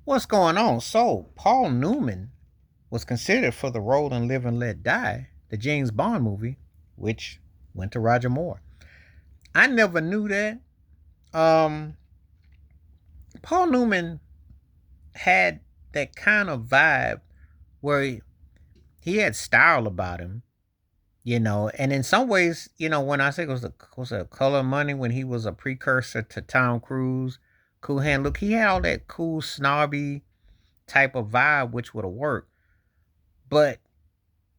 What's going on? So, Paul Newman was considered for the role in Live and Let Die, the James Bond movie, which went to Roger Moore. I never knew that. Um, Paul Newman had that kind of vibe where he had style about him, and in some ways, when I say it was a Color Money when he was a precursor to Tom Cruise, Cool Hand Luke, he had all that cool snobby type of vibe, which would have worked. But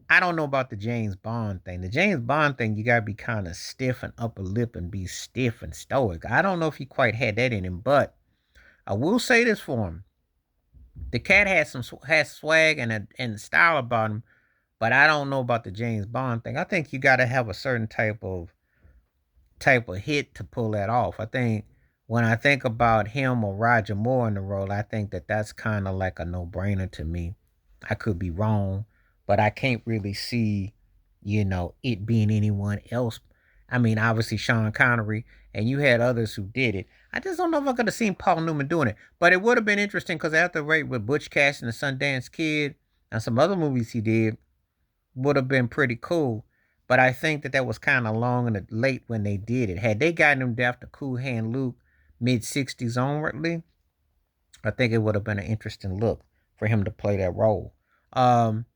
I don't know about the James Bond thing. The James Bond thing, you gotta be kind of stiff and upper lip and be stiff and stoic. I don't know if he quite had that in him, but I will say this for him: the cat has swag and style about him. But I don't know about the James Bond thing. I think you got to have a certain type of hit to pull that off. I think when I think about him or Roger Moore in the role, I think that that's kind of like a no brainer to me. I could be wrong, but I can't really see, it being anyone else. I mean, obviously Sean Connery, and you had others who did it. I just don't know if I could have seen Paul Newman doing it, but it would have been interesting because after Rate with Butch Cassidy and the Sundance Kid and some other movies he did would have been pretty cool. But I think that was kind of long and late when they did it. Had they gotten him after Cool Hand Luke mid 60s onwardly, I think it would have been an interesting look for him to play that role. Um,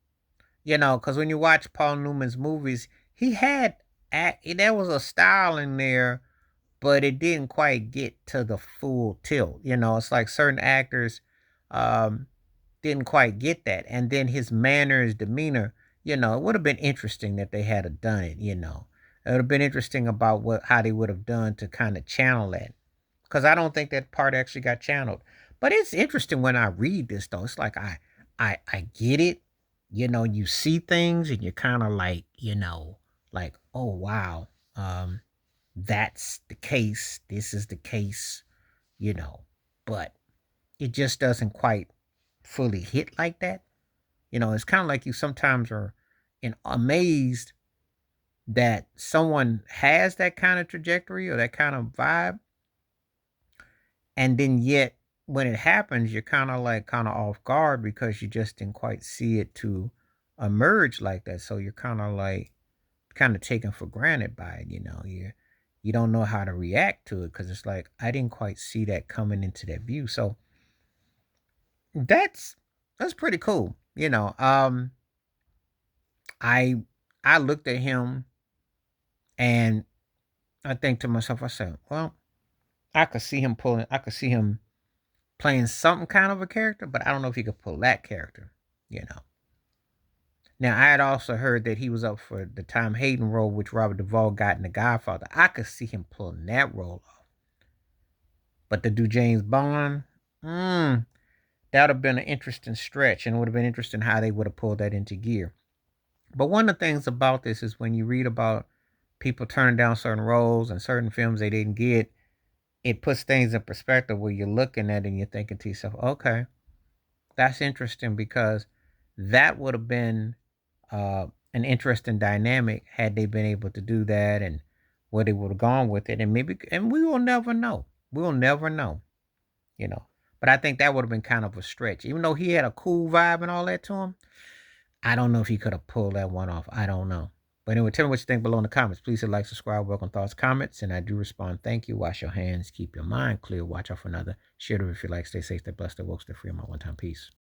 because when you watch Paul Newman's movies, there was a style in there, but it didn't quite get to the full tilt. It's like certain actors um, didn't quite get that, and then his manner, his demeanor. It would have been interesting that they had have done it. It would have been interesting about how they would have done to kind of channel that, because I don't think that part actually got channeled. But it's interesting when I read this though. It's like I get it. You see things and you're kind of like, like, oh wow, that's the case. This is the case. You know, but it just doesn't quite fully hit like that. It's kind of like you sometimes are amazed that someone has that kind of trajectory or that kind of vibe, and then yet when it happens, you're kind of off guard because you just didn't quite see it to emerge like that. So you're kind of taken for granted by it. You don't know how to react to it because it's like I didn't quite see that coming into that view. So that's that's pretty cool. I I looked at him and I think to myself, I said, well, I could see him playing some kind of a character, but I don't know if he could pull that character, you know. Now I had also heard that he was up for the Tom Hayden role, which Robert Duvall got in The Godfather. I could see him pulling that role off. But to do James Bond, that would have been an interesting stretch, and it would have been interesting how they would have pulled that into gear. But one of the things about this is when you read about people turning down certain roles and certain films they didn't get, it puts things in perspective where you're looking at it and you're thinking to yourself, okay, that's interesting because that would have been an interesting dynamic had they been able to do that and where they would have gone with it. And we will never know. We'll never know, you know. But I think that would have been kind of a stretch. Even though he had a cool vibe and all that to him, I don't know if he could have pulled that one off. I don't know. But anyway, tell me what you think below in the comments. Please hit like, subscribe, welcome thoughts, comments, and I do respond. Thank you. Wash your hands. Keep your mind clear. Watch out for another. Share it if you like. Stay safe, stay blessed, stay woke, stay free. My one time peace.